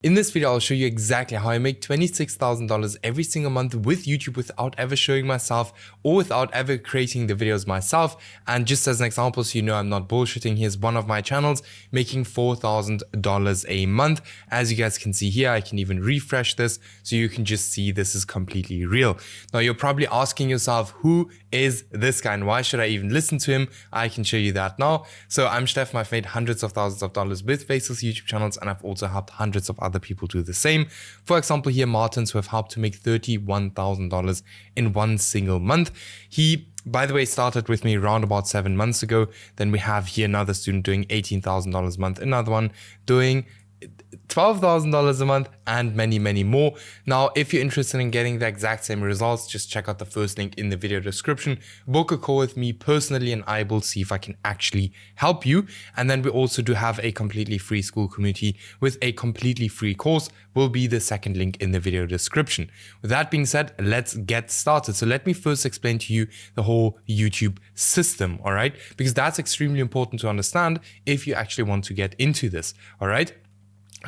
In this video, I'll show you exactly how I make $26,000 every single month with YouTube without ever showing myself or without ever creating the videos myself. And just as an example, so you know I'm not bullshitting, here's one of my channels making $4,000 a month. As you guys can see here, I can even refresh this so you can just see this is completely real. Now you're probably asking yourself, who is this guy and why should I even listen to him? I can show you that now. So I'm Steffen, I've made hundreds of thousands of dollars with Faceless YouTube channels, and I've also helped hundreds of other people do the same. For example, here Martins, who have helped to make $31,000 in one single month. He, by the way, started with me around about 7 months ago. Then we have here another student doing $18,000 a month, another one doing $12,000 a month, and many, many more. Now, if you're interested in getting the exact same results, just check out the first link in the video description. Book a call with me personally and I will see if I can actually help you. And then we also do have a completely free Skool community with a completely free course. Will be the second link in the video description. With that being said, let's get started. So let me first explain to you the whole YouTube system, all right? Because that's extremely important to understand if you actually want to get into this, all right?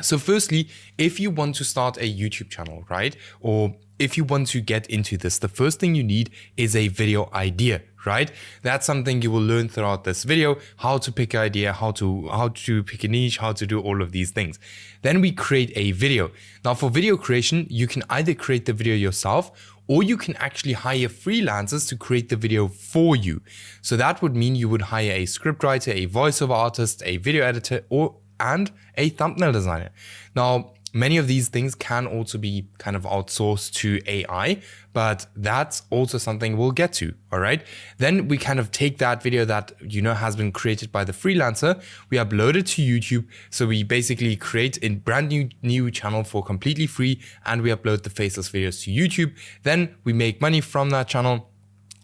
So firstly, if you want to start a YouTube channel, right? Or if you want to get into this, the first thing you need is a video idea, right? That's something you will learn throughout this video, how to pick an idea, how to pick a niche, how to do all of these things. Then we create a video. Now for video creation, you can either create the video yourself or you can actually hire freelancers to create the video for you. So that would mean you would hire a scriptwriter, a voiceover artist, a video editor, and a thumbnail designer. Now, many of these things can also be kind of outsourced to AI, but that's also something we'll get to, all right? Then we kind of take that video that, you know, has been created by the freelancer, we upload it to YouTube. So we basically create a brand new channel for completely free, and we upload the Faceless videos to YouTube. Then we make money from that channel.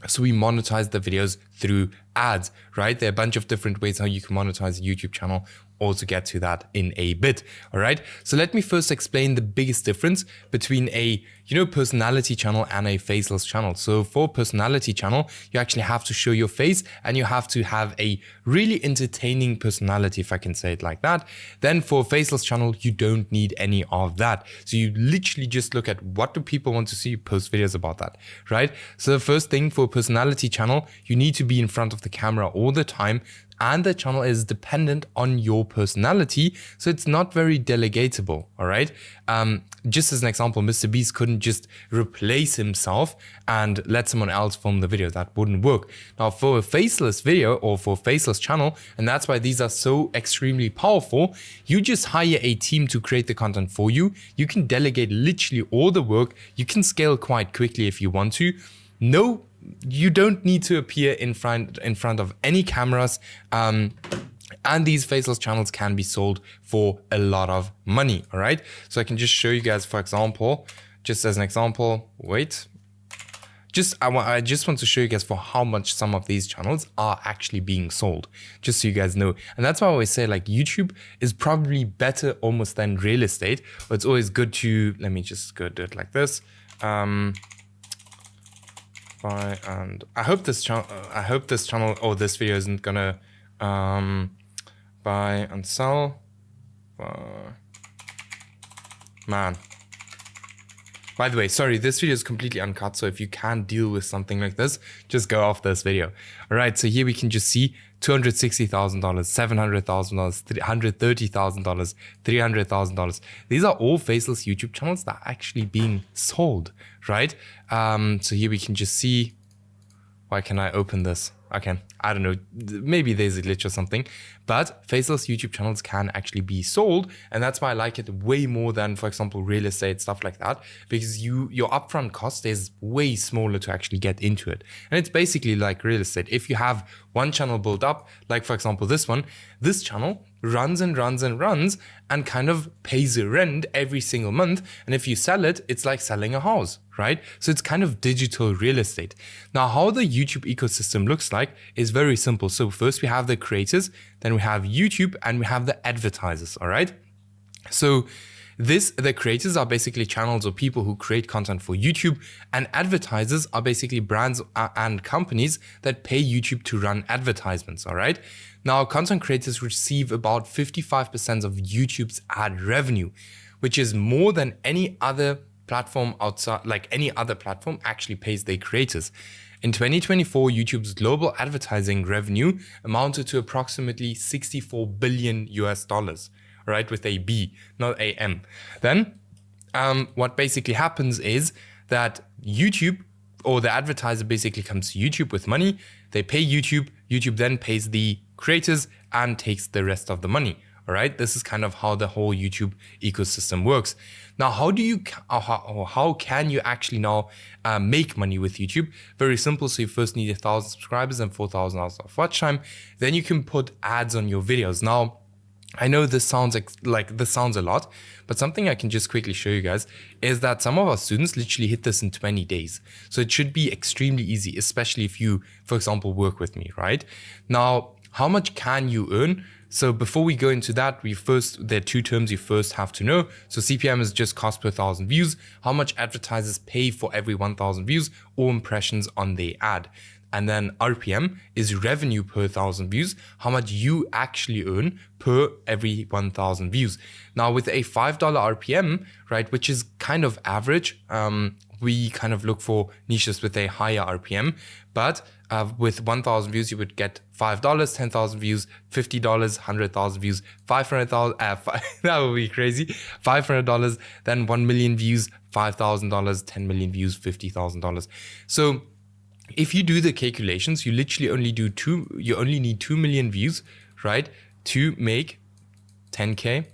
So we monetize the videos through ads, right? There are a bunch of different ways how you can monetize a YouTube channel. Also get to that in a bit, all right? So let me first explain the biggest difference between a, personality channel and a faceless channel. So for personality channel, you actually have to show your face and you have to have a really entertaining personality, if I can say it like that. Then for faceless channel, you don't need any of that. So you literally just look at what do people want to see, post videos about that, right? So the first thing for personality channel, you need to be in front of the camera all the time, and the channel is dependent on your personality, so it's not very delegatable, all right? Just as an example, Mr. Beast couldn't just replace himself and let someone else film the video. That wouldn't work. Now for a faceless video or for a faceless channel, and that's why these are so extremely powerful, you just hire a team to create the content for you. You can delegate literally all the work. You can scale quite quickly if you want to. No, you don't need to appear in front of any cameras, and these faceless channels can be sold for a lot of money, all right? So I can just show you guys, for example, just as an example, wait. I just want to show you guys for how much some of these channels are actually being sold, just so you guys know. And that's why I always say, like, YouTube is probably better almost than real estate, but it's always good to, let me just go do it like this. And I hope this channel or this video isn't gonna buy and sell. Man. By the way, sorry, this video is completely uncut, so if you can't deal with something like this, just go off this video. All right, so here we can just see $260,000, $700,000, $130,000, $300,000. These are all faceless YouTube channels that are actually being sold, right? So here we can just see, why can I open this? Okay, I don't know, maybe there's a glitch or something, but faceless YouTube channels can actually be sold, and that's why I like it way more than, for example, real estate, stuff like that, because your upfront cost is way smaller to actually get into it. And it's basically like real estate. If you have one channel built up, like for example this one, this channel runs and runs and runs and kind of pays a rent every single month, and if you sell it, it's like selling a house, right? So it's kind of digital real estate. Now how the YouTube ecosystem looks like is very simple. So first we have the creators, then we have YouTube, and we have the advertisers, all right? So the creators are basically channels or people who create content for YouTube, and advertisers are basically brands and companies that pay YouTube to run advertisements, all right? Now, content creators receive about 55% of YouTube's ad revenue, which is more than any other platform outside, like any other platform actually pays their creators. In 2024, YouTube's global advertising revenue amounted to approximately 64 billion US dollars, right? With a B, not a M. Then what basically happens is that YouTube, or the advertiser, basically comes to YouTube with money. They pay YouTube. YouTube then pays the creators and takes the rest of the money. All right, this is kind of how the whole YouTube ecosystem works. Now, how can you actually now make money with YouTube? Very simple. So you first need 1,000 subscribers and 4,000 hours of watch time. Then you can put ads on your videos. Now, I know this sounds a lot, but something I can just quickly show you guys is that some of our students literally hit this in 20 days. So it should be extremely easy, especially if you, for example, work with me, right? Now, how much can you earn? So before we go into that, there are two terms you first have to know. So CPM is just cost per 1,000 views, how much advertisers pay for every 1,000 views or impressions on their ad. And then RPM is revenue per 1,000 views, how much you actually earn per every 1,000 views. Now with a $5 RPM, right, which is kind of average, we kind of look for niches with a higher RPM, but with 1,000 views, you would get $5, 10,000 views, $50, 100,000 views, 500,000, that would be crazy, $500, then 1 million views, $5,000, 10 million views, $50,000. So if you do the calculations, you literally only need 2 million views, right, to make 10K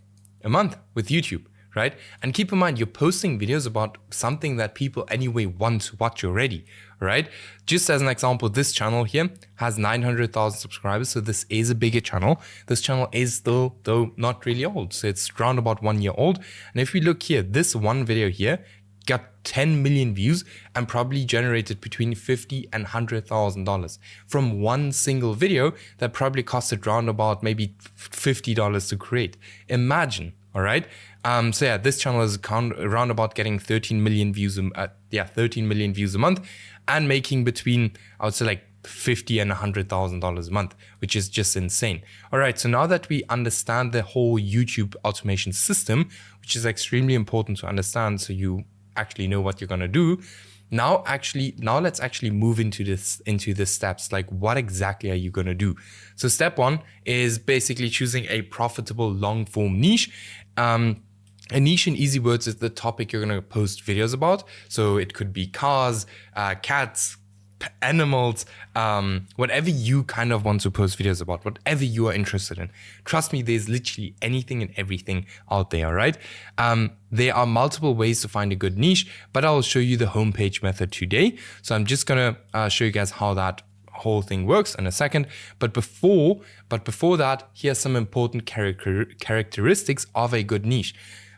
a month with YouTube, right? And keep in mind, you're posting videos about something that people anyway want to watch already, right? Just as an example, this channel here has 900,000 subscribers. So this is a bigger channel. This channel is still, though, not really old. So it's around about 1 year old. And if we look here, this one video here got 10 million views and probably generated between $50,000 and $100,000 from one single video that probably costed around about maybe $50 to create. Imagine, all right? So yeah, this channel is around about getting 13 million views, 13 million views a month and making between, I would say like $50,000 and $100,000 a month, which is just insane. All right, so now that we understand the whole YouTube automation system, which is extremely important to understand so you actually know what you're gonna do. Now let's actually move into the steps. Like, what exactly are you gonna do? So step one is basically choosing a profitable long form niche. A niche, in easy words, is the topic you're gonna post videos about. So it could be cars, cats, animals, whatever you kind of want to post videos about, whatever you are interested in. Trust me, there's literally anything and everything out there, right? There are multiple ways to find a good niche, but I'll show you the homepage method today. So I'm just gonna show you guys how that whole thing works in a second. But before that, here's some important characteristics of a good niche.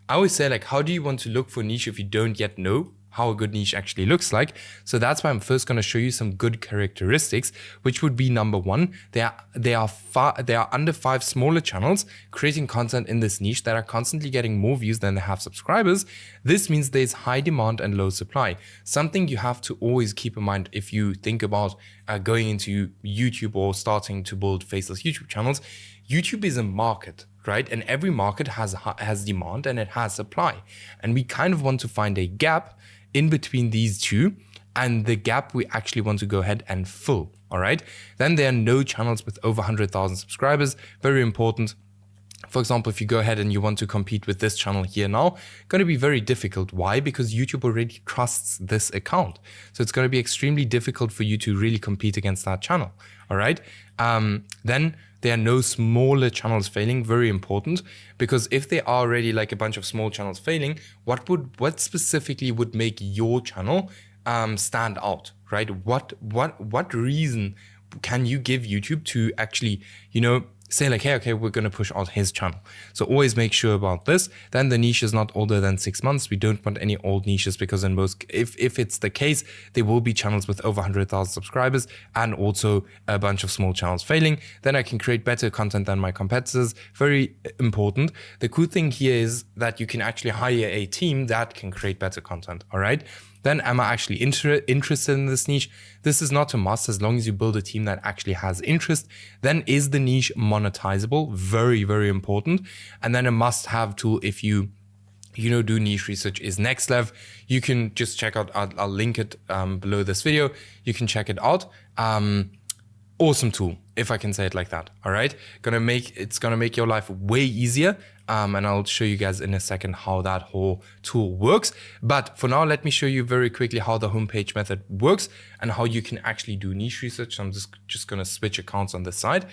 I always say, like, how do you want to look for a niche if you don't yet know how a good niche actually looks like? So that's why I'm first going to show you some good characteristics, which would be number one, there are under 5 smaller channels creating content in this niche that are constantly getting more views than they have subscribers. This means there's high demand and low supply. Something you have to always keep in mind if you think about going into YouTube or starting to build faceless YouTube channels. YouTube is a market, right? And every market has demand and it has supply. And we kind of want to find a gap in between these two, and the gap we actually want to go ahead and fill, all right? Then there are no channels with over 100,000 subscribers, very important. For example, if you go ahead and you want to compete with this channel here now, going to be very difficult. Why? Because YouTube already trusts this account. So it's going to be extremely difficult for you to really compete against that channel, all right? Then there are no smaller channels failing, very important, because if there are already like a bunch of small channels failing, what specifically would make your channel stand out, right? What reason can you give YouTube to actually, say like, hey, okay, we're going to push out his channel. So always make sure about this. Then the niche is not older than 6 months. We don't want any old niches because in most, if it's the case, there will be channels with over 100,000 subscribers and also a bunch of small channels failing. Then I can create better content than my competitors. Very important. The cool thing here is that you can actually hire a team that can create better content. All right. Then am I actually interested in this niche? This is not a must as long as you build a team that actually has interest. Then is the niche monetizable? Very, very important. And then a must-have tool if you do niche research is NextLev. You can just check out, I'll link it below this video. You can check it out. Awesome tool, if I can say it like that. All right, it's gonna make your life way easier. And I'll show you guys in a second how that whole tool works. But for now, let me show you very quickly how the homepage method works and how you can actually do niche research. I'm just gonna switch accounts on this side.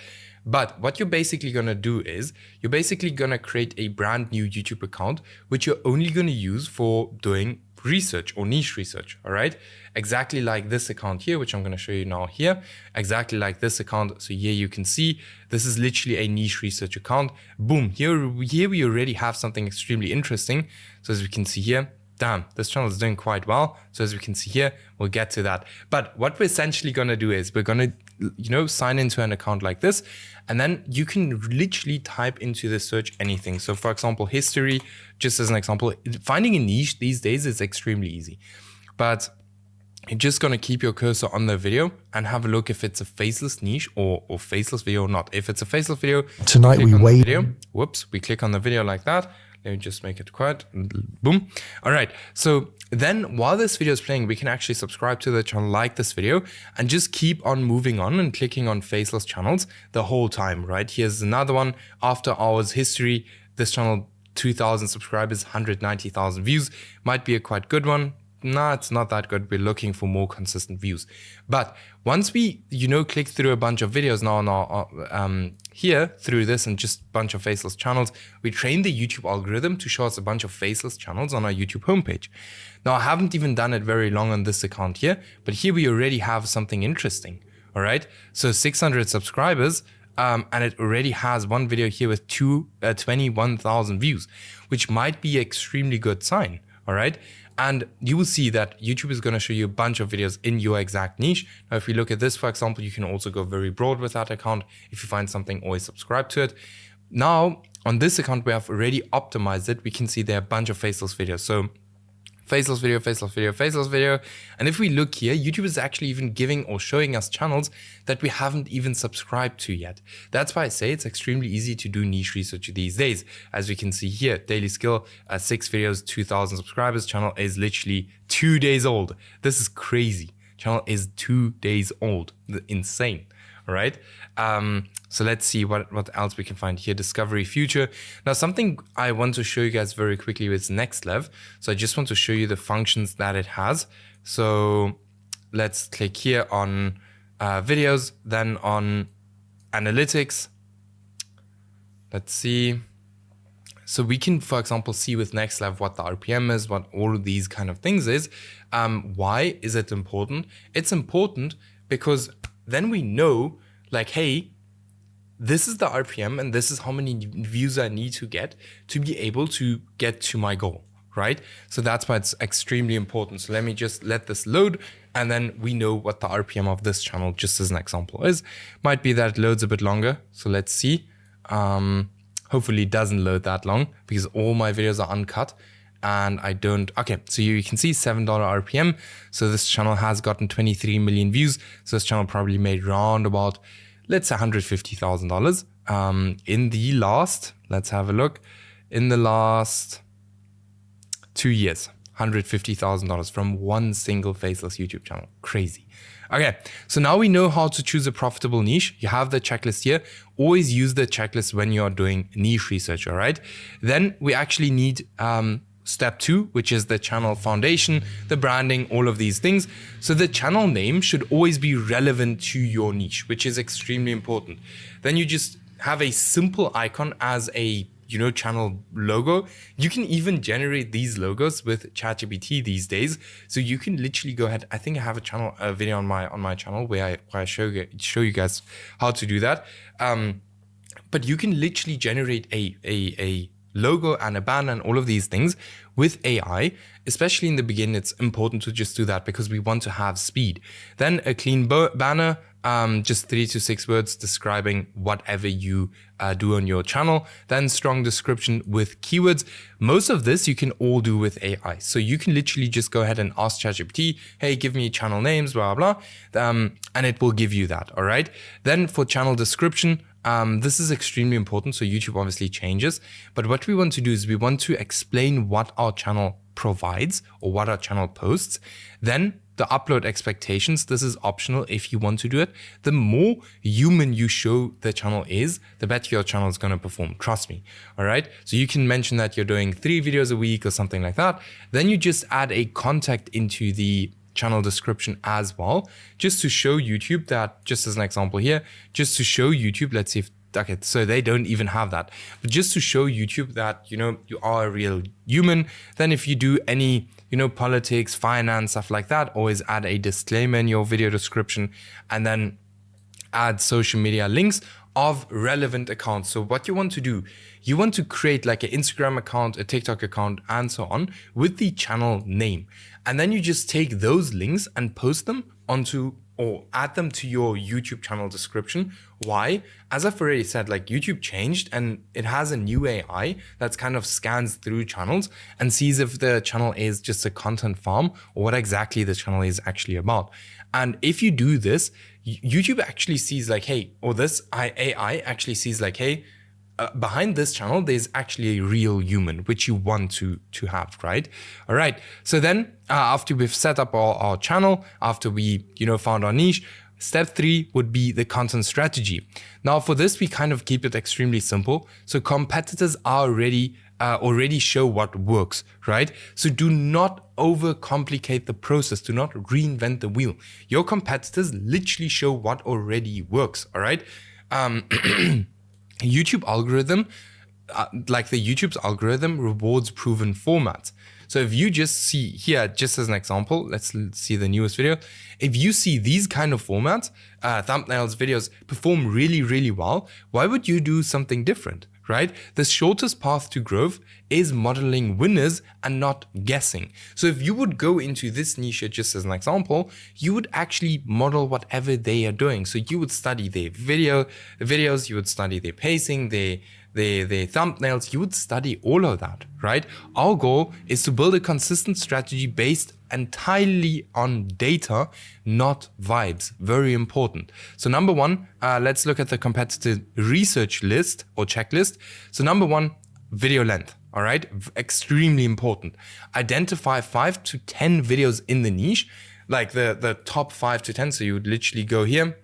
But what you're basically gonna do is you're basically gonna create a brand new YouTube account, which you're only gonna use for doing research or niche research, all right? Exactly like this account here, which I'm gonna show you now here, exactly like this account. So here you can see, this is literally a niche research account. Boom, here we already have something extremely interesting. So as we can see here, damn, this channel is doing quite well. So as we can see here, we'll get to that. But what we're essentially gonna do is we're gonna, sign into an account like this, and then you can literally type into the search anything. So for example, history, just as an example, finding a niche these days is extremely easy. But you're just gonna keep your cursor on the video and have a look if it's a faceless niche or faceless video or not. If it's a faceless video, tonight we wait. We click on the video like that. Let me just make it quiet. Boom. All right. So then while this video is playing, we can actually subscribe to the channel, like this video, and just keep on moving on and clicking on faceless channels the whole time, right? Here's another one, after hours history. This channel, 2,000 subscribers, 190,000 views. Might be a quite good one. No, it's not that good. We're looking for more consistent views. But once we, click through a bunch of videos now here through this and just a bunch of faceless channels, we train the YouTube algorithm to show us a bunch of faceless channels on our YouTube homepage. Now, I haven't even done it very long on this account here, but here we already have something interesting. All right. So 600 subscribers. And it already has one video here with 21,000 views, which might be an extremely good sign. All right. And you will see that YouTube is going to show you a bunch of videos in your exact niche. Now, if we look at this, for example, you can also go very broad with that account. If you find something, always subscribe to it. Now, on this account, we have already optimized it. We can see there are a bunch of faceless videos. So faceless video, faceless video, faceless video. And if we look here, YouTube is actually even giving or showing us channels that we haven't even subscribed to yet. That's why I say it's extremely easy to do niche research these days. As we can see here, Daily Skill, 6 videos, 2,000 subscribers. Channel is literally 2 days old. This is crazy. Channel is 2 days old. Insane. All right. So let's see what else we can find here. Discovery future. Now, something I want to show you guys very quickly is NextLev. So I just want to show you the functions that it has. So let's click here on videos, then on analytics. Let's see. So we can, for example, see with NextLev what the RPM is, what all of these kind of things is. Why is it important? It's important because then we know, like, hey, this is the RPM and this is how many views I need to get to be able to get to my goal, right? So that's why it's extremely important. So let me just let this load, and then we know what the RPM of this channel, just as an example, is. Might be that it loads a bit longer. So let's see. Hopefully it doesn't load that long because all my videos are uncut. And I don't, okay, so you can see $7 RPM. So this channel has gotten 23 million views. So this channel probably made round about, let's say $150,000 in the last, let's have a look, in the last 2 years, $150,000 from one single faceless YouTube channel. Crazy. Okay, so now we know how to choose a profitable niche. You have the checklist here. Always use the checklist when you're doing niche research, all right? Then we actually need step 2, which is the channel foundation, the branding, all of these things. So the channel name should always be relevant to your niche, which is extremely important. Then you just have a simple icon as a channel logo. You can even generate these logos with ChatGPT these days. So you can literally go ahead. I think I have a video on my channel where I show you guys how to do that. But you can literally generate a logo and a banner and all of these things with AI. Especially in the beginning, it's important to just do that because we want to have speed. Then a clean banner, just 3 to 6 words describing whatever you do on your channel. Then strong description with keywords. Most of this you can all do with AI. So you can literally just go ahead and ask ChatGPT, hey, give me channel names, blah, blah, and it will give you that, all right? Then for channel description, this is extremely important. So YouTube obviously changes, but what we want to do is we want to explain what our channel provides or what our channel posts. Then the upload expectations, this is optional if you want to do it. The more human you show the channel is, the better your channel is going to perform. Trust me. All right. So you can mention that you're doing 3 videos a week or something like that. Then you just add a contact into the channel description as well, just to show YouTube that, just as an example here, just to show YouTube, let's see if, okay, so they don't even have that, but just to show YouTube that, you know, you are a real human. Then if you do any, you know, politics, finance, stuff like that, always add a disclaimer in your video description, and then add social media links of relevant accounts. So what you want to do, you want to create like an Instagram account, a TikTok account, and so on with the channel name. And then you just take those links and post them onto or add them to your YouTube channel description. Why? As I've already said, like YouTube changed and it has a new AI that's kind of scans through channels and sees if the channel is just a content farm or what exactly the channel is actually about. And if you do this, YouTube actually sees like, hey, or this AI actually sees like, hey, behind this channel, there's actually a real human, which you want to have, right? All right. So then after we've set up our channel, after we, you know, found our niche, step 3 would be the content strategy. Now for this, we kind of keep it extremely simple. So competitors are already show what works, right? So do not overcomplicate the process. Do not reinvent the wheel. Your competitors literally show what already works, all right? YouTube algorithm, YouTube's algorithm rewards proven formats. So if you just see here, just as an example, let's see the newest video. If you see these kind of formats, thumbnails, videos perform really, really well, why would you do something different, right? The shortest path to growth is modeling winners and not guessing. So if you would go into this niche, just as an example, you would actually model whatever they are doing. So you would study their videos, you would study their pacing, their thumbnails, you would study all of that, right? Our goal is to build a consistent strategy based entirely on data, not vibes. Very important. So number 1, let's look at the competitive research list or checklist. So number 1, video length. All right, extremely important. Identify 5 to 10 videos in the niche, like the top 5 to 10. So you would literally go here.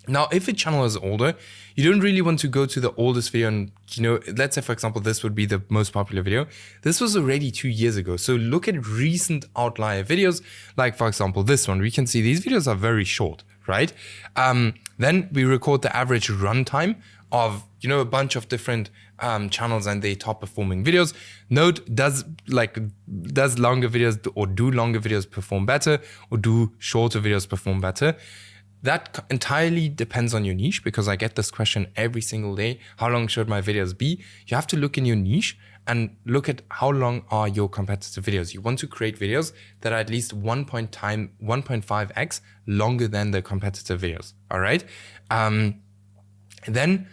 Now, if a channel is older, you don't really want to go to the oldest video and, you know, let's say, for example, this would be the most popular video. This was already 2 years ago. So look at recent outlier videos, like, for example, this one. We can see these videos are very short, right? Then we record the average runtime of, you know, a bunch of different channels and their top performing videos. Note, does longer videos or do longer videos perform better, or do shorter videos perform better? That entirely depends on your niche, because I get this question every single day. How long should my videos be? You have to look in your niche and look at how long are your competitive videos. You want to create videos that are at least 1.5x longer than the competitive videos. All right. Then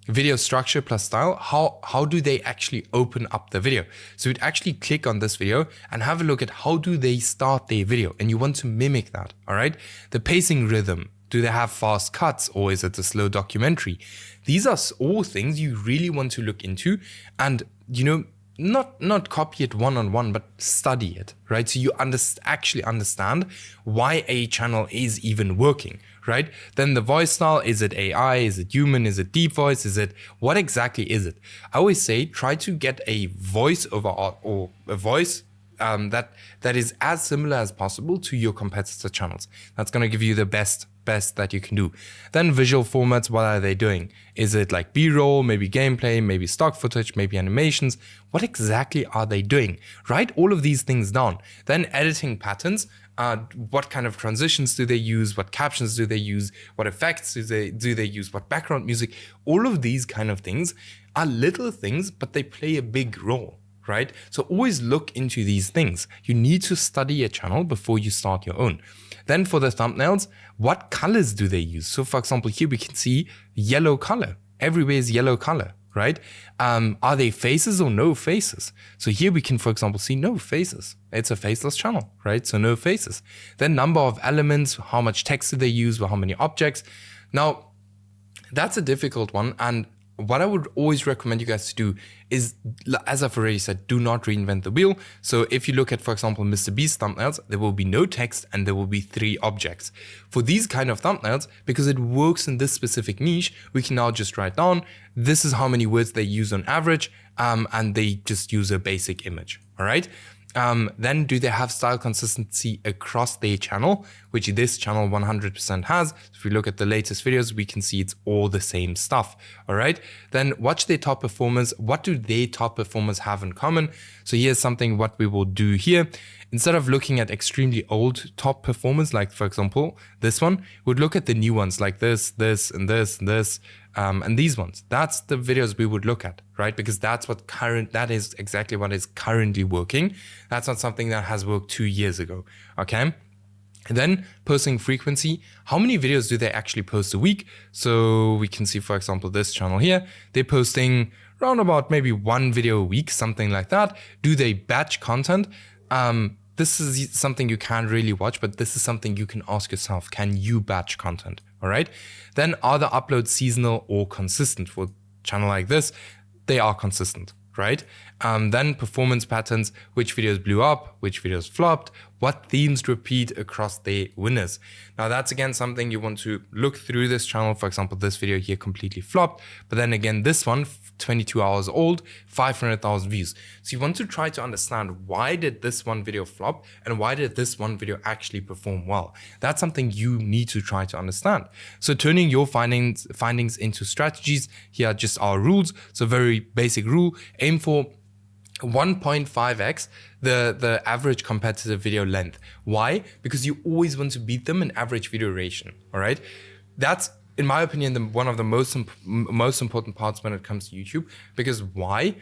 video structure plus style. How do they actually open up the video? So you'd actually click on this video and have a look at how do they start their video, and you want to mimic that. All right. The pacing rhythm. Do they have fast cuts, or is it a slow documentary? These are all things you really want to look into and, you know, not copy it one-on-one, but study it, right? So you actually understand why a channel is even working, right? Then the voice style, is it AI? Is it human? Is it deep voice? What exactly is it? I always say, try to get a voice over or a voice that is as similar as possible to your competitor channels. That's going to give you the best that you can do. Then visual formats, what are they doing? Is it like B-roll, maybe gameplay, maybe stock footage, maybe animations? What exactly are they doing? Write all of these things down. Then editing patterns. What kind of transitions do they use? What captions do they use? What effects do they use? What background music? All of these kind of things are little things, but they play a big role, right? So always look into these things. You need to study a channel before you start your own. Then for the thumbnails, what colors do they use? So for example, here we can see yellow color. Everywhere is yellow color, right? Are they faces or no faces? So here we can, for example, see no faces. It's a faceless channel, right? So no faces. Then number of elements, how much text do they use, or how many objects? Now, That's a difficult one. And what I would always recommend you guys to do is, as I've already said, do not reinvent the wheel. So if you look at, for example, Mr. Beast thumbnails, there will be no text and there will be 3 objects. For these kind of thumbnails, because it works in this specific niche, we can now just write down, this is how many words they use on average, and they just use a basic image, all right? Then do they have style consistency across their channel, which this channel 100% has. If we look at the latest videos, we can see it's all the same stuff. All right. Then watch their top performers. What do their top performers have in common? So here's something what we will do here. Instead of looking at extremely old top performers, like for example, this one, we'd look at the new ones like this, this, and this, and this, and these ones. That's the videos we would look at, right? Because that's what that is exactly what is currently working. That's not something that has worked 2 years ago, okay? And then posting frequency, how many videos do they actually post a week? So we can see, for example, this channel here, they're posting around about maybe 1 video a week, something like that. Do they batch content? This is something you can't really watch, but this is something you can ask yourself. Can you batch content? All right. Then are the uploads seasonal or consistent? For a channel like this, they are consistent, right? Then performance patterns, which videos blew up, which videos flopped, what themes repeat across their winners. Now that's again something you want to look through this channel. For example, this video here completely flopped, but then again, this one, 22 hours old, 500,000 views. So you want to try to understand, why did this one video flop and why did this one video actually perform well? That's something you need to try to understand. So turning your findings into strategies, here are just our rules. So very basic rule, aim for 1.5x the average competitive video length. Why? Because you always want to beat them in average video duration. All right. That's, in my opinion, one of the most important parts when it comes to YouTube. Because why?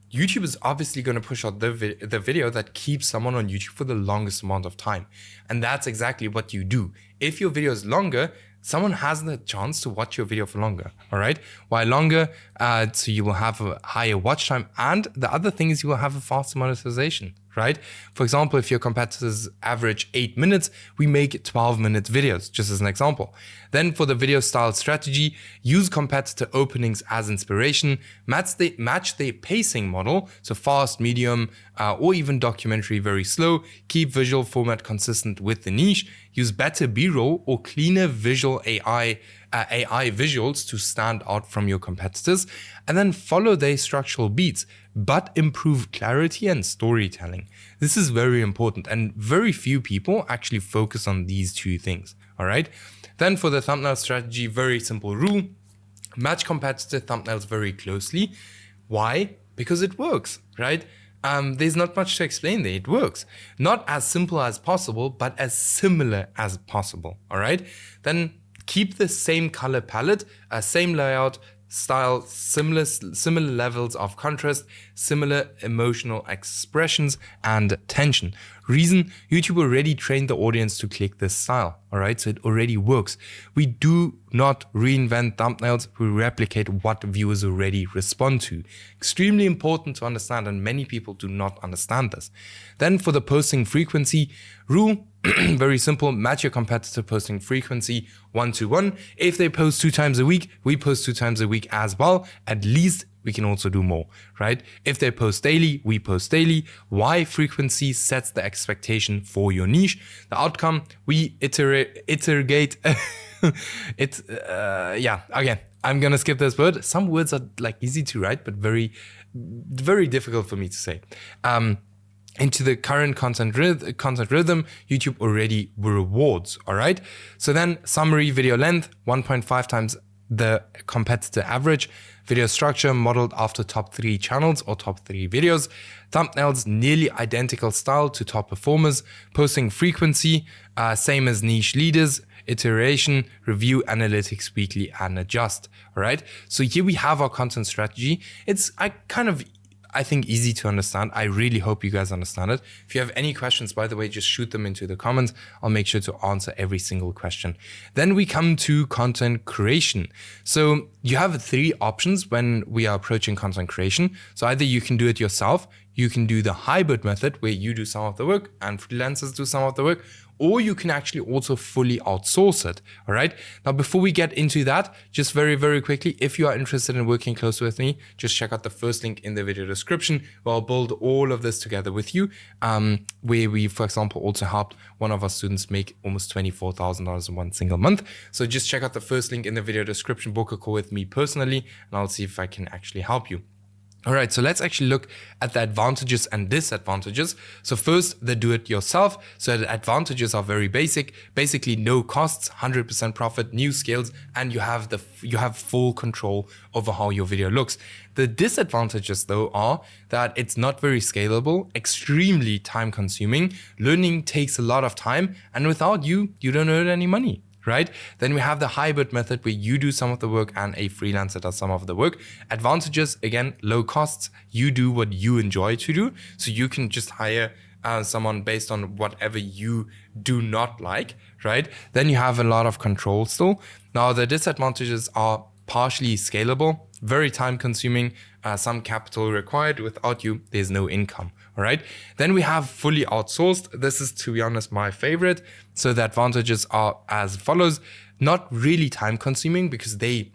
YouTube is obviously going to push out the video that keeps someone on YouTube for the longest amount of time. And that's exactly what you do. If your video is longer, someone has the chance to watch your video for longer, all right? Why longer? So you will have a higher watch time. And the other thing is you will have a faster monetization, right? For example, if your competitors average 8 minutes, we make 12-minute videos, just as an example. Then for the video style strategy, use competitor openings as inspiration, match the pacing model, so fast, medium, or even documentary very slow, keep visual format consistent with the niche, use better B-roll or cleaner visual AI visuals to stand out from your competitors, and then follow their structural beats, but improve clarity and storytelling. This is very important, and very few people actually focus on these 2 things, all right? Then for the thumbnail strategy, very simple rule, match competitor thumbnails very closely. Why? Because it works, right? There's not much to explain there. It works. Not as simple as possible, but as similar as possible, all right? Then keep the same color palette, same layout, style, similar levels of contrast, similar emotional expressions and tension. Reason, YouTube already trained the audience to click this style, all right? So it already works. We do not reinvent thumbnails, we replicate what viewers already respond to. Extremely important to understand, and many people do not understand this. Then for the posting frequency rule, very simple, match your competitor posting frequency 1-to-1. If they post 2 times a week, we post 2 times a week as well. At least we can also do more, right? If they post daily, we post daily. Why? Frequency sets the expectation for your niche. The outcome, we iterate. Again, I'm gonna skip this word. Some words are like easy to write, but very, very difficult for me to say. Into the current content rhythm, YouTube already rewards, all right? So then summary video length, 1.5 times the competitor average. Video structure modeled after top 3 channels or top 3 videos. Thumbnails nearly identical style to top performers. Posting frequency, same as niche leaders. Iteration, review analytics weekly and adjust, all right? So here we have our content strategy. It's I think easy to understand. I really hope you guys understand it. If you have any questions, by the way, just shoot them into the comments. I'll make sure to answer every single question. Then we come to content creation. So you have 3 options when we are approaching content creation. So either you can do it yourself, you can do the hybrid method where you do some of the work and freelancers do some of the work, or you can actually also fully outsource it. All right. Now, before we get into that, just very, very quickly, if you are interested in working close with me, just check out the first link in the video description where I'll build all of this together with you. Where we, for example, also helped one of our students make almost $24,000 in one single month. So just check out the first link in the video description, book a call with me personally, and I'll see if I can actually help you. All right, so let's actually look at the advantages and disadvantages. So first, the do-it-yourself. So the advantages are very basic. Basically, no costs, 100% profit, new skills, and you have full control over how your video looks. The disadvantages, though, are that it's not very scalable, extremely time-consuming. Learning takes a lot of time, and without you, you don't earn any money. Right? Then we have the hybrid method where you do some of the work and a freelancer does some of the work. Advantages, again, low costs. You do what you enjoy to do. So you can just hire someone based on whatever you do not like, right? Then you have a lot of control still. Now, the disadvantages are partially scalable, very time consuming, some capital required. Without you, there's no income. All right. Then we have fully outsourced. This is, to be honest, my favorite. So the advantages are as follows. Not really time consuming because they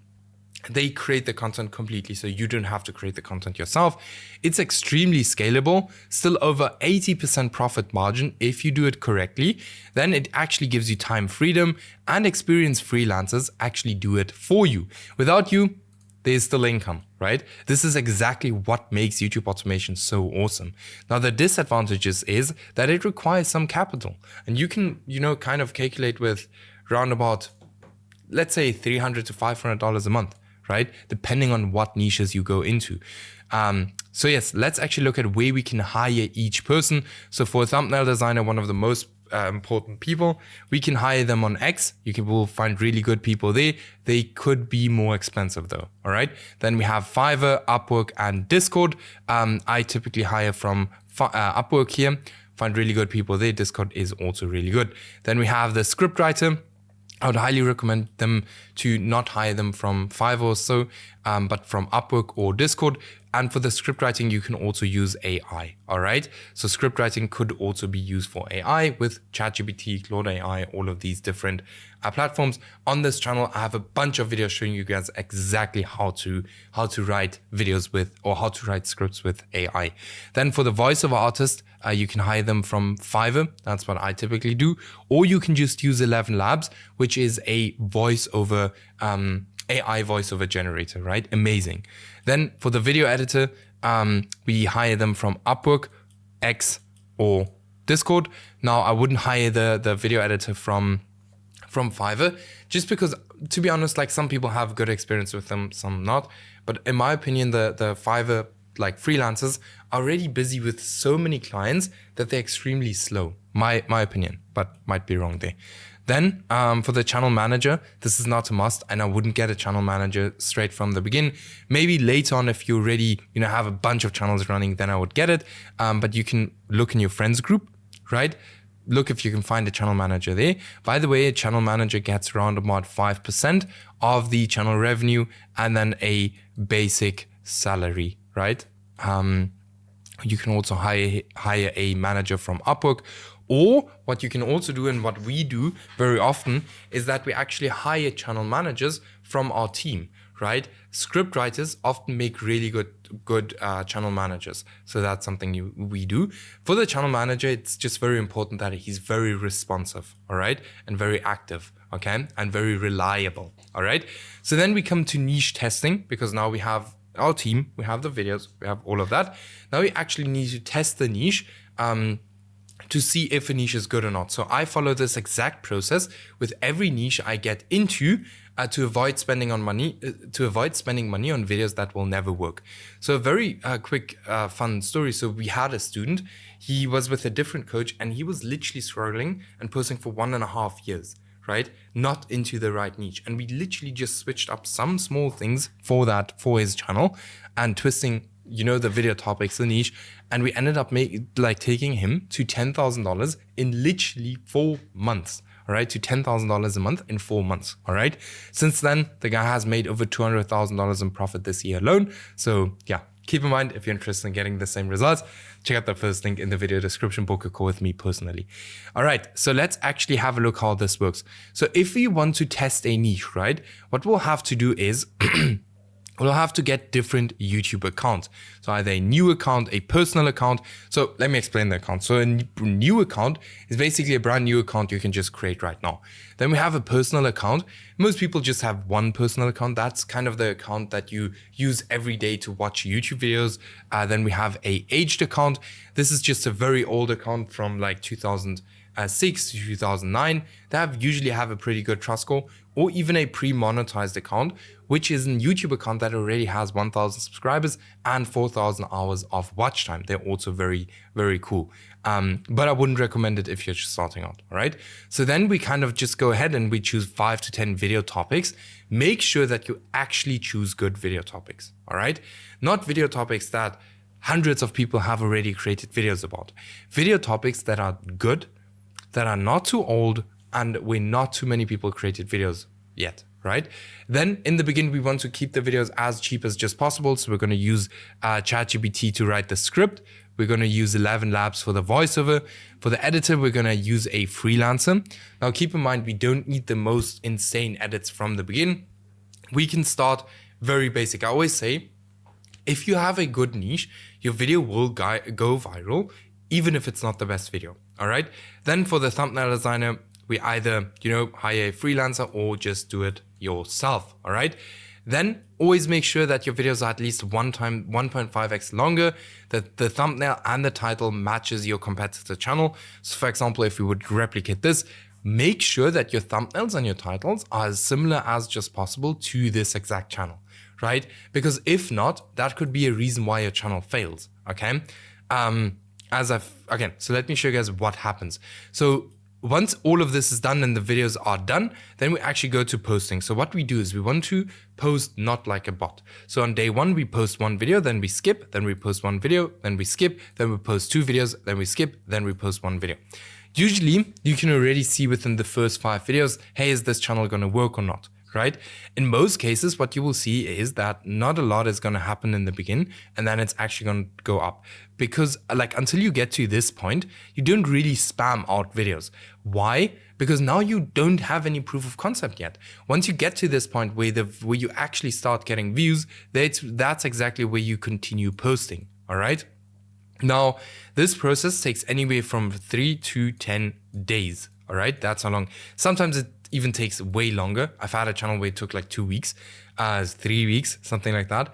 create the content completely. So you don't have to create the content yourself. It's extremely scalable, still over 80% profit margin if you do it correctly. Then it actually gives you time freedom, and experienced freelancers actually do it for you. Without you, there's still income, right? This is exactly what makes YouTube automation so awesome. Now, the disadvantages is that it requires some capital, and you can, kind of calculate with round about, let's say $300 to $500 a month, right? Depending on what niches you go into. So yes, let's actually look at where we can hire each person. So for a thumbnail designer, one of the most important people, we can hire them on X. Will find really good people there. They could be more expensive though. All right. Then we have Fiverr, Upwork, and Discord. I typically hire from Upwork here. Find really good people there. Discord is also really good. Then we have the scriptwriter. I would highly recommend them to not hire them from Fiverr or so, but from Upwork or Discord. And for the script writing, you can also use AI, all right? So script writing could also be used for AI with ChatGPT, Claude AI, all of these different platforms. On this channel, I have a bunch of videos showing you guys exactly how to write videos with, or how to write scripts with AI. Then for the voiceover artist, you can hire them from Fiverr. That's what I typically do. Or you can just use ElevenLabs, which is a voiceover, AI voiceover generator, right? Amazing. Then for the video editor, we hire them from Upwork, X, or Discord. Now, I wouldn't hire the video editor from Fiverr, just because, to be honest, like some people have good experience with them, some not. But in my opinion, the Fiverr freelancers are already busy with so many clients that they're extremely slow. My opinion, but might be wrong there. Then for the channel manager, this is not a must, and I wouldn't get a channel manager straight from the beginning. Maybe later on, if you already have a bunch of channels running, then I would get it. But you can look in your friends group, right? Look if you can find a channel manager there. By the way, a channel manager gets around about 5% of the channel revenue and then a basic salary, right? You can also hire a manager from Upwork. Or what you can also do, and what we do very often, is that we actually hire channel managers from our team, right? Script writers often make really good channel managers. So that's something we do. For the channel manager, it's just very important that he's very responsive, all right? And very active, okay? And very reliable, all right? So then we come to niche testing, because now we have our team, we have the videos, we have all of that. Now we actually need to test the niche, to see if a niche is good or not. So I follow this exact process with every niche I get into to avoid spending money on videos that will never work. So a very quick fun story. So we had a student, he was with a different coach, and he was literally struggling and posting for 1.5 years, right? Not into the right niche. And we literally just switched up some small things for his channel and twisting the video topics, the niche, and we ended up taking him to $10,000 in literally 4 months. All right, to $10,000 a month in 4 months. All right. Since then, the guy has made over $200,000 in profit this year alone. So yeah, Keep in mind, if you're interested in getting the same results, check out the first link in the video description, book a call with me personally. All right, so let's actually have a look how this works. So if we want to test a niche, right, what we'll have to do is we'll have to get different YouTube accounts. So either a new account, a personal account. So let me explain the account. So a new account is basically a brand new account you can just create right now. Then we have a personal account. Most people just have one personal account. That's kind of the account that you use every day to watch YouTube videos. Then we have a aged account. This is just a very old account from like 2006 to 2009. They usually have a pretty good trust score, or even a pre-monetized account, which is a YouTube account that already has 1,000 subscribers and 4,000 hours of watch time. They're also very, very cool. But I wouldn't recommend it if you're just starting out, all right? So then we kind of just go ahead and we choose 5 to 10 video topics. Make sure that you actually choose good video topics, all right? Not video topics that hundreds of people have already created videos about. Video topics that are good, that are not too old, and where not too many people created videos yet, right? Then in the beginning, we want to keep the videos as cheap as just possible. So we're going to use ChatGPT to write the script. We're going to use ElevenLabs for the voiceover. For the editor, we're going to use a freelancer. Now, keep in mind, we don't need the most insane edits from the beginning. We can start very basic. I always say, if you have a good niche, your video will go viral, even if it's not the best video, all right? Then for the thumbnail designer, we either, hire a freelancer or just do it yourself, all right? Then always make sure that your videos are at least 1.5x longer, that the thumbnail and the title matches your competitor channel. So for example, if we would replicate this, make sure that your thumbnails and your titles are as similar as just possible to this exact channel, right? Because if not, that could be a reason why your channel fails, okay? So let me show you guys what happens. So once all of this is done and the videos are done, then we actually go to posting. So what we do is we want to post not like a bot. So on day 1, we post 1 video, then we skip, then we post 1 video, then we skip, then we post 2 videos, then we skip, then we post 1 video. Usually you can already see within the first 5 videos, hey, is this channel going to work or not? Right? In most cases, what you will see is that not a lot is going to happen in the beginning, and then it's actually going to go up. Because until you get to this point, you don't really spam out videos. Why? Because now you don't have any proof of concept yet. Once you get to this point where you actually start getting views, that's exactly where you continue posting. All right? Now, this process takes anywhere from 3 to 10 days. All right? That's how long. Sometimes it even takes way longer. I've had a channel where it took like 2 weeks, 3 weeks, something like that.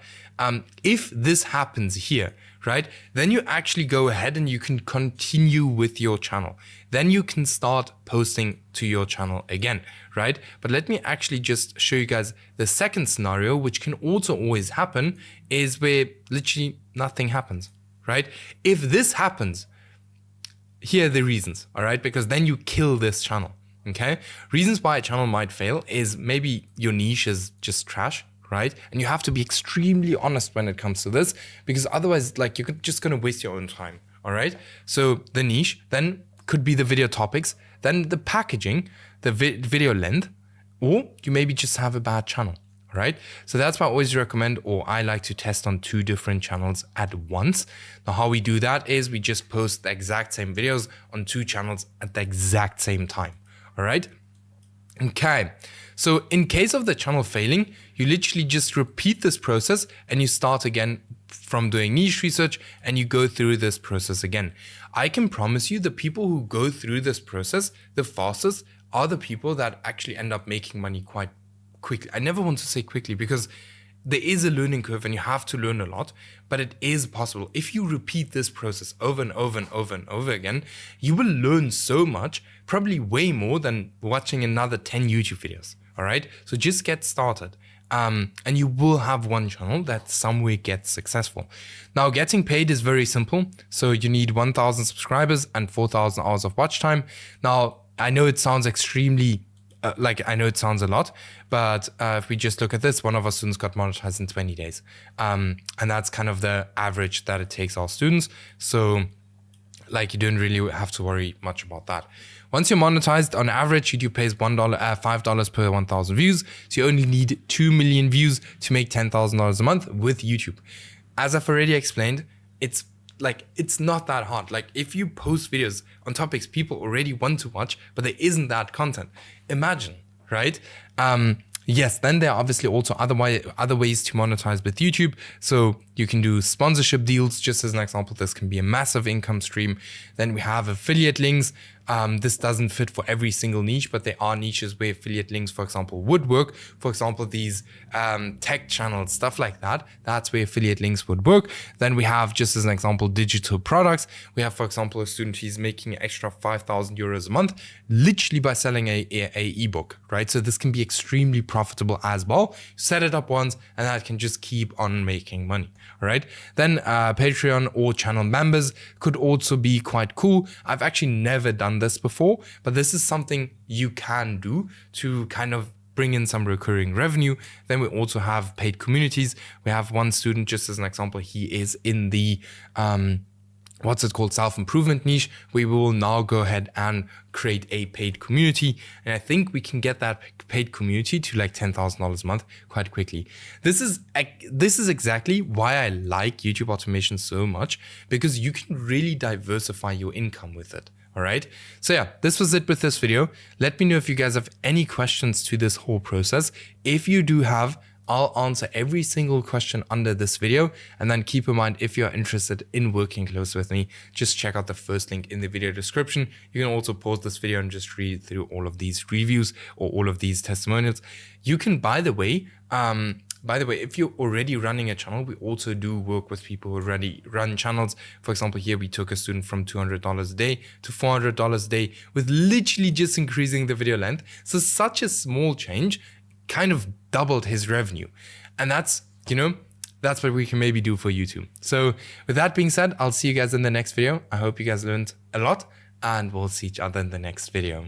If this happens here, right, then you actually go ahead and you can continue with your channel. Then you can start posting to your channel again, right? But let me actually just show you guys the second scenario, which can also always happen, is where literally nothing happens, right? If this happens, here are the reasons, all right? Because then you kill this channel. Okay, reasons why a channel might fail is maybe your niche is just trash, right? And you have to be extremely honest when it comes to this, because otherwise, you're just gonna waste your own time. All right. So the niche then could be the video topics, then the packaging, the video length, or you maybe just have a bad channel. All right. So that's why I always recommend, or I like to test on 2 different channels at once. Now, how we do that is we just post the exact same videos on 2 channels at the exact same time. All right. Okay. So in case of the channel failing, you literally just repeat this process and you start again from doing niche research and you go through this process again. I can promise you the people who go through this process the fastest are the people that actually end up making money quite quickly. I never want to say quickly because there is a learning curve and you have to learn a lot, but it is possible. If you repeat this process over and over and over and over again, you will learn so much, probably way more than watching another 10 YouTube videos. All right. So just get started. And you will have one channel that somewhere gets successful. Now, getting paid is very simple. So you need 1,000 subscribers and 4,000 hours of watch time. Now, I know it sounds extremely I know it sounds a lot, but if we just look at this, one of our students got monetized in 20 days. And that's kind of the average that it takes our students. So you don't really have to worry much about that. Once you're monetized, on average, YouTube pays $5 per 1,000 views. So you only need 2 million views to make $10,000 a month with YouTube. as I've already explained, it's not that hard. Like if you post videos on topics people already want to watch, but there isn't that content, imagine, right? Yes, then there are obviously also other ways to monetize with YouTube. So you can do sponsorship deals, just as an example. This can be a massive income stream. Then we have affiliate links. This doesn't fit for every single niche, but there are niches where affiliate links, for example, would work. For example, these tech channels, stuff like that. That's where affiliate links would work. Then we have, just as an example, digital products. We have, for example, a student who's making an extra 5,000 euros a month, literally by selling a ebook, right? So this can be extremely profitable as well. Set it up once, and that can just keep on making money. All right. Then Patreon or channel members could also be quite cool. I've actually never done this before, but this is something you can do to kind of bring in some recurring revenue. Then we also have paid communities. We have one student, just as an example, he is in the self-improvement niche. We will now go ahead and create a paid community. And I think we can get that paid community to like $10,000 a month quite quickly. This is exactly why I like YouTube automation so much, because you can really diversify your income with it. All right. So yeah, this was it with this video. Let me know if you guys have any questions to this whole process. If you do have, I'll answer every single question under this video. And then keep in mind, if you're interested in working close with me, just check out the first link in the video description. You can also pause this video and just read through all of these reviews or all of these testimonials. You can, by the way, if you're already running a channel, we also do work with people who already run channels. For example, here we took a student from $200 a day to $400 a day with literally just increasing the video length. So such a small change kind of doubled his revenue. And that's what we can maybe do for YouTube. So with that being said, I'll see you guys in the next video. I hope you guys learned a lot, and we'll see each other in the next video.